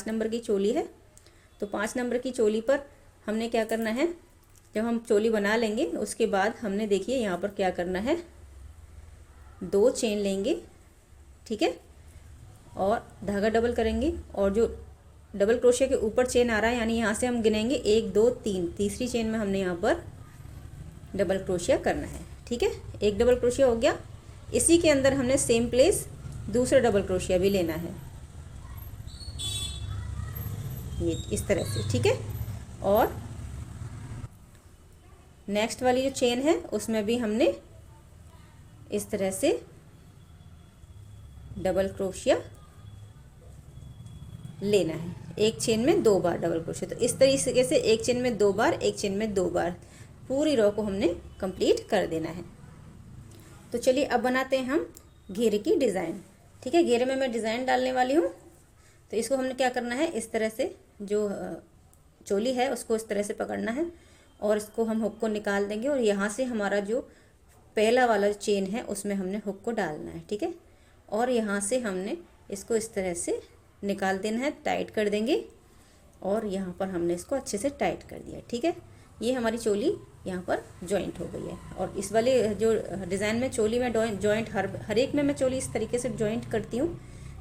Number की चोली है। तो 5 नंबर की चोली पर हमने क्या करना है, जब हम चोली बना लेंगे उसके बाद हमने देखिए यहाँ पर क्या करना है, 2 चेन लेंगे, ठीक है, और धागा डबल करेंगे और जो डबल क्रोशिया के ऊपर चेन आ रहा है यानी यहाँ से हम गिनेंगे 1 2 3, तीसरी चेन में हमने यहाँ पर डबल क्रोशिया करना है, ठीक है। एक डबल क्रोशिया हो गया। इसी के अंदर हमने सेम प्लेस दूसरा डबल क्रोशिया भी लेना है, ये इस तरह से, ठीक है। और नेक्स्ट वाली जो चेन है उसमें भी हमने इस तरह से डबल क्रोशिया लेना है, एक चेन में 2 बार डबल क्रोशिया। तो इस तरीके से एक चेन में 2 बार, एक चेन में 2 बार पूरी रो को हमने कंप्लीट कर देना है। तो चलिए अब बनाते हैं हम घेरे की डिज़ाइन, ठीक है। घेरे में मैं डिज़ाइन डालने वाली हूँ। तो इसको हमने क्या करना है, इस तरह से जो चोली है उसको इस तरह से पकड़ना है और इसको हम हुक को निकाल देंगे और यहाँ से हमारा जो पहला वाला चेन है उसमें हमने हुक को डालना है, ठीक है। और यहाँ से हमने इसको इस तरह से निकाल देना है, टाइट कर देंगे और यहाँ पर हमने इसको अच्छे से टाइट कर दिया, ठीक है। ये हमारी चोली यहाँ पर जॉइंट हो गई है। और इस वाले जो डिज़ाइन में चोली में जॉइंट हर एक में मैं चोली इस तरीके से जॉइंट करती हूँ।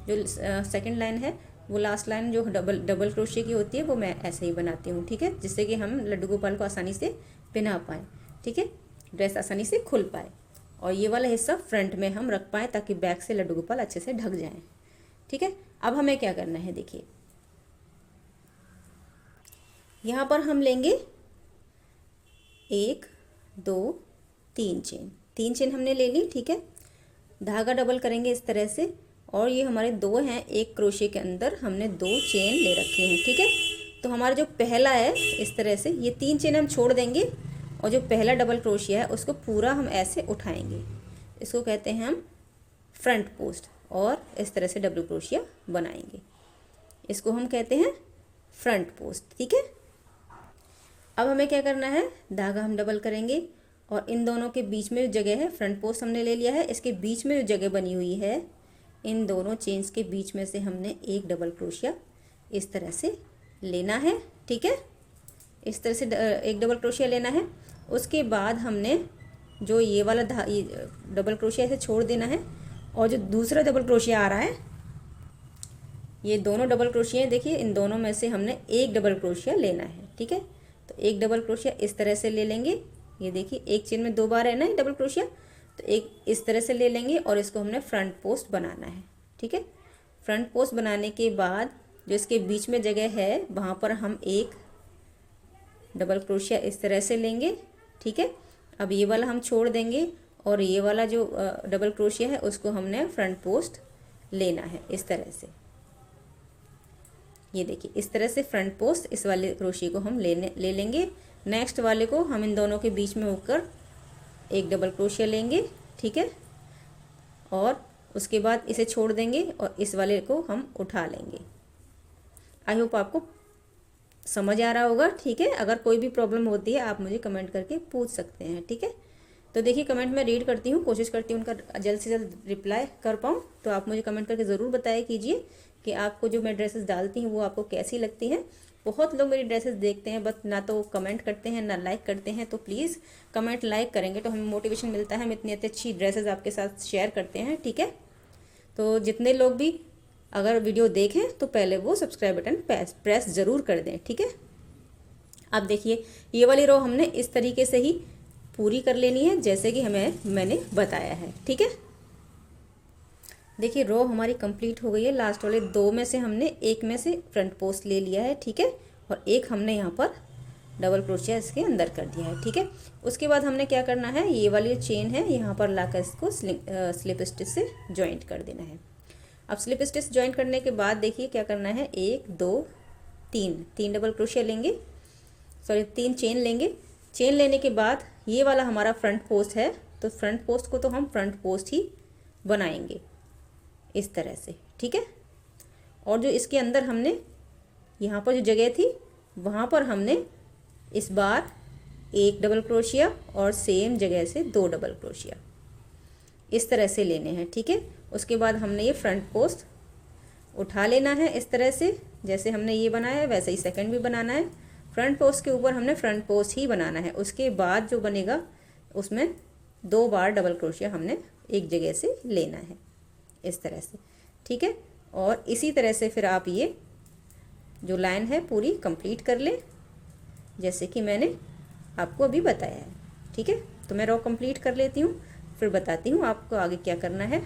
जो सेकंड लाइन है वो लास्ट लाइन जो डबल क्रोशिया की होती है वो मैं ऐसे ही बनाती हूँ, ठीक है, जिससे कि हम लड्डू गोपाल को आसानी से पहना पाएँ, ठीक है, ड्रेस आसानी से खुल पाए। और ये वाला हिस्सा फ्रंट में हम रख पाएँ ताकि बैक से लड्डू गोपाल अच्छे से ढक जाएँ, ठीक है। अब हमें क्या करना है, देखिए यहाँ पर हम लेंगे 1 2 3 चेन, 3 चेन हमने ले ली, ठीक है। धागा डबल करेंगे इस तरह से और ये हमारे 2 हैं, एक क्रोशिया के अंदर हमने 2 चेन ले रखी हैं, ठीक है। तो हमारा जो पहला है इस तरह से ये 3 चेन हम छोड़ देंगे और जो पहला डबल क्रोशिया है उसको पूरा हम ऐसे उठाएंगे, इसको कहते हैं हम फ्रंट पोस्ट, और इस तरह से डबल क्रोशिया बनाएंगे, इसको हम कहते हैं फ्रंट पोस्ट, ठीक है। अब हमें क्या करना है, धागा हम डबल करेंगे और इन दोनों के बीच में जो जगह है, फ्रंट पोस्ट हमने ले लिया है, इसके बीच में जो जगह बनी हुई है इन दोनों चेन्स के बीच में से हमने एक डबल क्रोशिया इस तरह से लेना है, ठीक है। इस तरह से एक डबल क्रोशिया लेना है। उसके बाद हमने जो ये वाला डबल क्रोशिया ऐसे छोड़ देना है और जो दूसरा डबल क्रोशिया आ रहा है, ये दोनों डबल क्रोशिया हैं, देखिए इन दोनों में से हमने एक डबल क्रोशिया लेना है, ठीक है। तो एक डबल क्रोशिया इस तरह से ले लेंगे, ये देखिए एक चेन में 2 बार है ना डबल क्रोशिया, तो एक इस तरह से ले लेंगे और इसको हमने फ्रंट पोस्ट बनाना है, ठीक है। फ्रंट पोस्ट बनाने के बाद जो इसके बीच में जगह है वहाँ पर हम एक डबल क्रोशिया इस तरह से लेंगे, ठीक है। अब ये वाला हम छोड़ देंगे और ये वाला जो डबल क्रोशिया है उसको हमने फ्रंट पोस्ट लेना है इस तरह से, ये देखिए इस तरह से फ्रंट पोस्ट इस वाले क्रोशिया को हम ले लेंगे। नेक्स्ट वाले को हम इन दोनों के बीच में होकर एक डबल क्रोशिया लेंगे, ठीक है, और उसके बाद इसे छोड़ देंगे और इस वाले को हम उठा लेंगे। आई होप आपको समझ आ रहा होगा, ठीक है। अगर कोई भी प्रॉब्लम होती है आप मुझे कमेंट करके पूछ सकते हैं, ठीक है। तो देखिए कमेंट में रीड करती हूँ, कोशिश करती हूँ उनका जल्द से जल्द रिप्लाई कर पाऊँ। तो आप मुझे कमेंट करके ज़रूर बताया कीजिए कि आपको जो मैं ड्रेसेस डालती हूँ वो आपको कैसी लगती हैं। बहुत लोग मेरी ड्रेसेस देखते हैं बट ना तो कमेंट करते हैं ना लाइक करते हैं, तो प्लीज़ कमेंट लाइक करेंगे तो हमें मोटिवेशन मिलता है, हम इतनी अच्छी ड्रेसेस आपके साथ शेयर करते हैं, ठीक है। तो जितने लोग भी अगर वीडियो देखें तो पहले वो सब्सक्राइब बटन प्रेस ज़रूर कर दें, ठीक है। अब देखिए ये वाली रो हमने इस तरीके से ही पूरी कर लेनी है जैसे कि मैंने बताया है, ठीक है। देखिए रो हमारी कंप्लीट हो गई है। लास्ट वाले 2 में से हमने एक में से फ्रंट पोस्ट ले लिया है, ठीक है, और एक हमने यहाँ पर डबल क्रोशिया इसके अंदर कर दिया है, ठीक है। उसके बाद हमने क्या करना है, ये वाली चेन है यहाँ पर लाकर इसको स्लिप स्टिच से ज्वाइंट कर देना है। अब स्लिप स्टिच ज्वाइंट करने के बाद देखिए क्या करना है, 1 2 3 डबल क्रोशिया लेंगे, सॉरी 3 चेन लेंगे। चेन लेने के बाद ये वाला हमारा फ्रंट पोस्ट है, तो फ्रंट पोस्ट को तो हम फ्रंट पोस्ट ही बनाएंगे इस तरह से, ठीक है। और जो इसके अंदर हमने यहाँ पर जो जगह थी वहाँ पर हमने इस बार एक डबल क्रोशिया और सेम जगह से 2 डबल क्रोशिया इस तरह से लेने हैं, ठीक है। उसके बाद हमने ये फ्रंट पोस्ट उठा लेना है इस तरह से, जैसे हमने ये बनाया है वैसे ही सेकंड भी बनाना है। फ्रंट पोस्ट के ऊपर हमने फ्रंट पोस्ट ही बनाना है। उसके बाद जो बनेगा उसमें 2 बार डबल क्रोशिया हमने एक जगह से लेना है इस तरह से, ठीक है। और इसी तरह से फिर आप ये जो लाइन है पूरी कंप्लीट कर लें, जैसे कि मैंने आपको अभी बताया है, ठीक है। तो मैं रो कंप्लीट कर लेती हूँ, फिर बताती हूँ आपको आगे क्या करना है।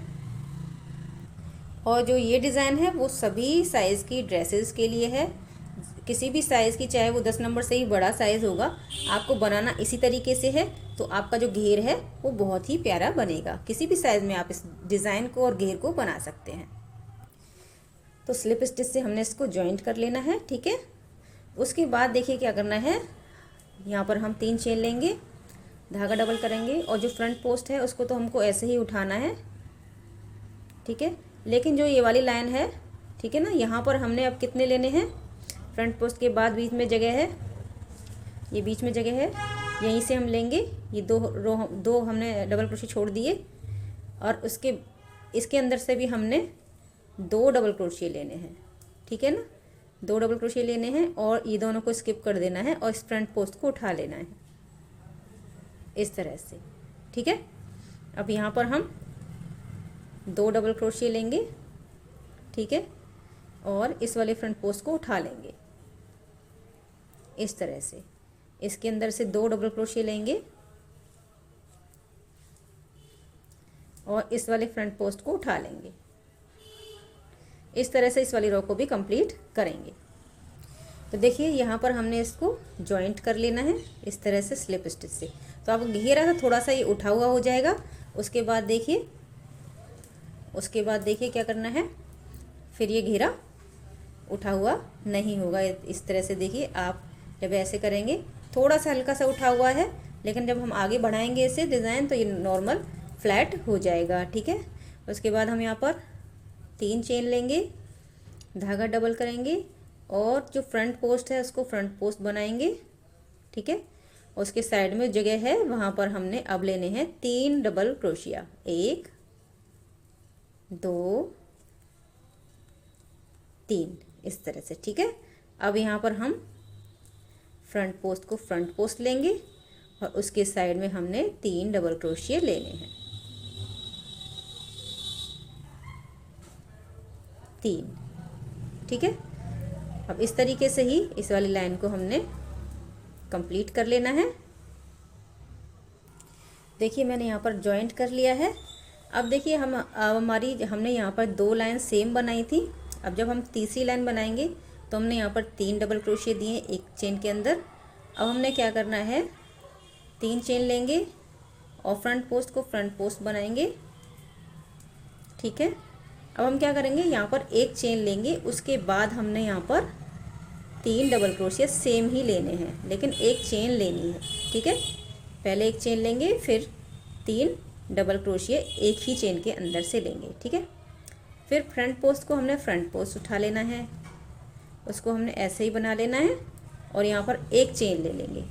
और जो ये डिज़ाइन है वो सभी साइज़ की ड्रेसेस के लिए है, किसी भी साइज़ की, चाहे वो 10 नंबर से ही बड़ा साइज़ होगा, आपको बनाना इसी तरीके से है तो आपका जो घेर है वो बहुत ही प्यारा बनेगा। किसी भी साइज़ में आप इस डिज़ाइन को और घेर को बना सकते हैं। तो स्लिप स्टिच से हमने इसको जॉइंट कर लेना है, ठीक है। उसके बाद देखिए क्या करना है, यहाँ पर हम 3 चेन लेंगे, धागा डबल करेंगे और जो फ्रंट पोस्ट है उसको तो हमको ऐसे ही उठाना है, ठीक है। लेकिन जो ये वाली लाइन है, ठीक है ना, यहाँ पर हमने अब कितने लेने हैं, फ्रंट पोस्ट के बाद बीच में जगह है, ये बीच में जगह है, यहीं से हम लेंगे। ये 2 हमने डबल क्रोशे छोड़ दिए और इसके अंदर से भी हमने 2 डबल क्रोशे लेने हैं, ठीक है ना। 2 डबल क्रोशे लेने हैं और ये दोनों को स्किप कर देना है और इस फ्रंट पोस्ट को उठा लेना है इस तरह से, ठीक है। अब यहाँ पर हम 2 डबल क्रोशे लेंगे, ठीक है, और इस वाले फ्रंट पोस्ट को उठा लेंगे इस तरह से। इसके अंदर से 2 डबल क्रोशे लेंगे और इस वाले फ्रंट पोस्ट को उठा लेंगे। इस तरह से इस वाली रो को भी कंप्लीट करेंगे। तो देखिए यहाँ पर हमने इसको जॉइंट कर लेना है इस तरह से स्लिप स्टिच से। तो आपको घेरा था थोड़ा सा ये उठा हुआ हो जाएगा। उसके बाद देखिए क्या करना है, फिर ये घेरा उठा हुआ नहीं होगा इस तरह से। देखिए आप जब ऐसे करेंगे थोड़ा सा हल्का सा उठा हुआ है, लेकिन जब हम आगे बढ़ाएंगे इसे डिज़ाइन तो ये नॉर्मल फ्लैट हो जाएगा, ठीक है। उसके बाद हम यहाँ पर 3 चेन लेंगे, धागा डबल करेंगे और जो फ्रंट पोस्ट है उसको फ्रंट पोस्ट बनाएंगे, ठीक है। उसके साइड में जगह है वहाँ पर हमने अब लेने हैं 3 डबल क्रोशिया, 1 2 3 इस तरह से, ठीक है। अब यहाँ पर हम फ्रंट पोस्ट को फ्रंट पोस्ट लेंगे और उसके साइड में हमने 3 डबल क्रोशिया लेने हैं, 3, ठीक है। अब इस तरीके से ही इस वाली लाइन को हमने कंप्लीट कर लेना है। देखिए मैंने यहाँ पर जॉइंट कर लिया है। अब देखिए हमने यहाँ पर 2 लाइन सेम बनाई थी। अब जब हम तीसरी लाइन बनाएंगे तो हमने यहाँ पर 3 डबल क्रोशिया दिए एक चेन के अंदर। अब हमने क्या करना है, 3 चेन लेंगे और फ्रंट पोस्ट को फ्रंट पोस्ट बनाएंगे, ठीक है। अब हम क्या करेंगे, यहाँ पर 1 चेन लेंगे, उसके बाद हमने यहाँ पर 3 डबल क्रोशिया सेम ही लेने हैं, लेकिन 1 चेन लेनी है, ठीक है। पहले 1 चेन लेंगे, फिर 3 डबल क्रोशिया एक ही चेन के अंदर से लेंगे, ठीक है। फिर फ्रंट पोस्ट को हमने फ्रंट पोस्ट उठा लेना है, उसको हमने ऐसे ही बना लेना है और यहाँ पर 1 चेन ले लेंगे।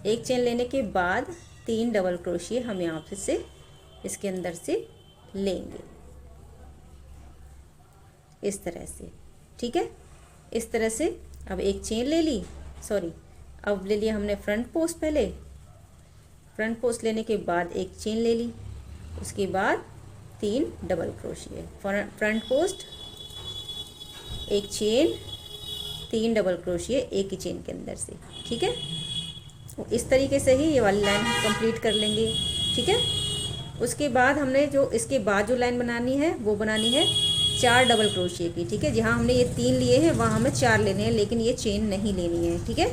1 चेन लेने के बाद 3 डबल क्रोशिया हम यहाँ से इसके अंदर से लेंगे इस तरह से, ठीक है। इस तरह से अब 1 चेन ले ली, अब ले लिया हमने फ्रंट पोस्ट। पहले फ्रंट पोस्ट लेने के बाद 1 चेन ले ली, उसके बाद 3 double crochet, front post 1 chain, 3 double crochet एक ही चेन के अंदर से, ठीक है। इस तरीके से ही ये वाली लाइन कंप्लीट कर लेंगे, ठीक है। उसके बाद हमने जो इसके बाद जो लाइन बनानी है वो बनानी है 4 डबल क्रोशिया की, ठीक है। जहाँ हमने ये 3 लिए हैं वहाँ हमें 4 लेने हैं, लेकिन ये चेन नहीं लेनी है, ठीक है।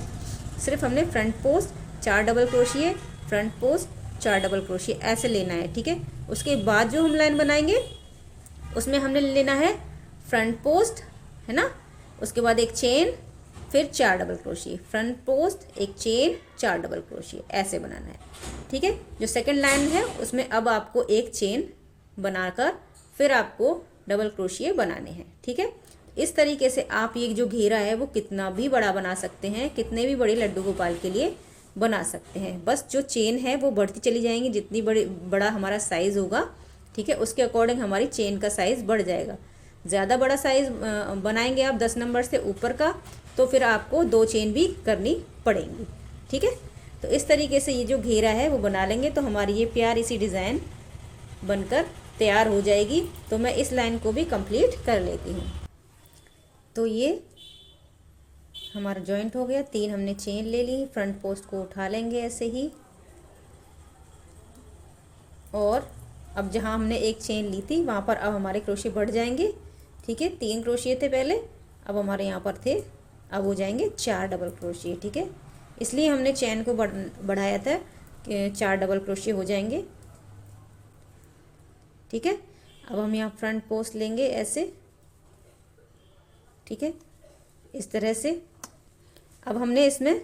सिर्फ हमने front post 4 double crochet, front post 4 double crochet ऐसे लेना है, ठीक है। उसके बाद जो हम लाइन बनाएंगे उसमें हमने लेना है फ्रंट पोस्ट, है ना, उसके बाद 1 चेन, फिर 4 double crochet, front post 1 chain 4 double crochet ऐसे बनाना है, ठीक है। जो सेकंड लाइन है उसमें अब आपको 1 चेन बनाकर फिर आपको डबल क्रोशिया बनाने हैं, ठीक है। इस तरीके से आप ये जो घेरा है वो कितना भी बड़ा बना सकते हैं, कितने भी बड़े लड्डू गोपाल के लिए बना सकते हैं। बस जो चेन है वो बढ़ती चली जाएंगी, जितनी बड़ा हमारा साइज़ होगा, ठीक है, उसके अकॉर्डिंग हमारी चेन का साइज़ बढ़ जाएगा। ज़्यादा बड़ा साइज़ बनाएंगे आप 10 नंबर से ऊपर का, तो फिर आपको 2 चेन भी करनी पड़ेंगी। ठीक है, तो इस तरीके से ये जो घेरा है वो बना लेंगे, तो हमारी ये प्यारी सी डिज़ाइन बनकर तैयार हो जाएगी। तो मैं इस लाइन को भी कंप्लीट कर लेती हूँ। तो ये हमारा जॉइंट हो गया, 3 हमने चेन ले ली, फ्रंट पोस्ट को उठा लेंगे ऐसे ही, और अब जहाँ हमने एक चेन ली थी वहाँ पर अब हमारे क्रोशे बढ़ जाएंगे। ठीक है, 3 क्रोशे थे पहले, अब हमारे यहाँ पर थे, अब हो जाएंगे 4 डबल क्रोशे। ठीक है, इसलिए हमने चेन को बढ़ाया था कि 4 डबल क्रोशे हो जाएंगे। ठीक है, अब हम यहाँ फ्रंट पोस्ट लेंगे ऐसे। ठीक है, इस तरह से। अब हमने इसमें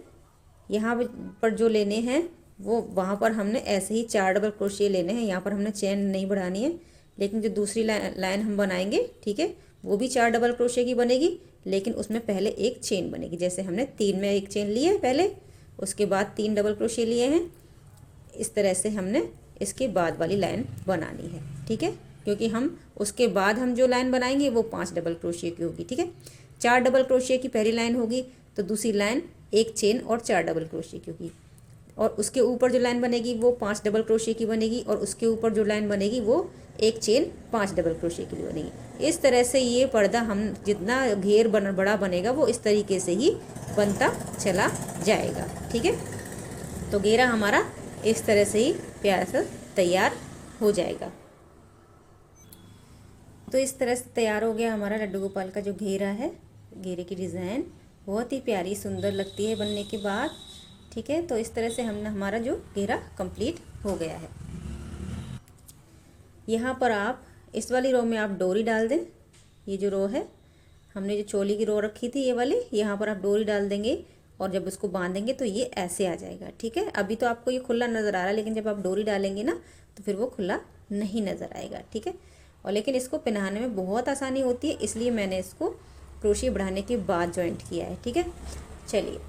यहाँ पर जो लेने हैं वो वहाँ पर हमने ऐसे ही 4 डबल क्रोशे लेने हैं। यहाँ पर हमने चेन नहीं बढ़ानी है, लेकिन जो दूसरी लाइन हम बनाएंगे, ठीक है, वो भी 4 डबल क्रोशे की बनेगी, लेकिन उसमें पहले एक चेन बनेगी। जैसे हमने 3 में एक चेन ली है पहले, उसके बाद 3 डबल क्रोशे लिए हैं, इस तरह से हमने इसके बाद वाली लाइन बनानी है। ठीक है, क्योंकि हम उसके बाद हम जो लाइन बनाएंगे वो 5 डबल क्रोशे की होगी। ठीक है, 4 डबल क्रोशे की पहली लाइन होगी, तो दूसरी लाइन एक चेन और 4 डबल क्रोशे की होगी, और उसके ऊपर जो लाइन बनेगी वो 5 डबल क्रोशे की बनेगी, और उसके ऊपर जो लाइन बनेगी वो एक चेन 5 डबल क्रोशे की बनेगी। इस तरह से ये पर्दा हम जितना घेर बड़ा बनेगा वो इस तरीके से ही बनता चला जाएगा। ठीक है, तो घेरा हमारा इस तरह से ही प्यारा सा तैयार हो जाएगा। तो इस तरह से तैयार हो गया हमारा लड्डू गोपाल का जो घेरा है। घेरे की डिज़ाइन बहुत ही प्यारी सुंदर लगती है बनने के बाद। ठीक है, तो इस तरह से हमने हमारा जो घेरा कंप्लीट हो गया है। यहाँ पर आप इस वाली रो में आप डोरी डाल दें। ये जो रो है, हमने जो चोली की रो रखी थी ये वाली, यहाँ पर आप डोरी डाल देंगे, और जब उसको बांधेंगे तो ये ऐसे आ जाएगा। ठीक है, अभी तो आपको ये खुला नज़र आ रहा है, लेकिन जब आप डोरी डालेंगे ना तो फिर वो खुला नहीं नज़र आएगा। ठीक है, और लेकिन इसको पहनाने में बहुत आसानी होती है, इसलिए मैंने इसको क्रोशे बढ़ाने के बाद जॉइंट किया है। ठीक है, चलिए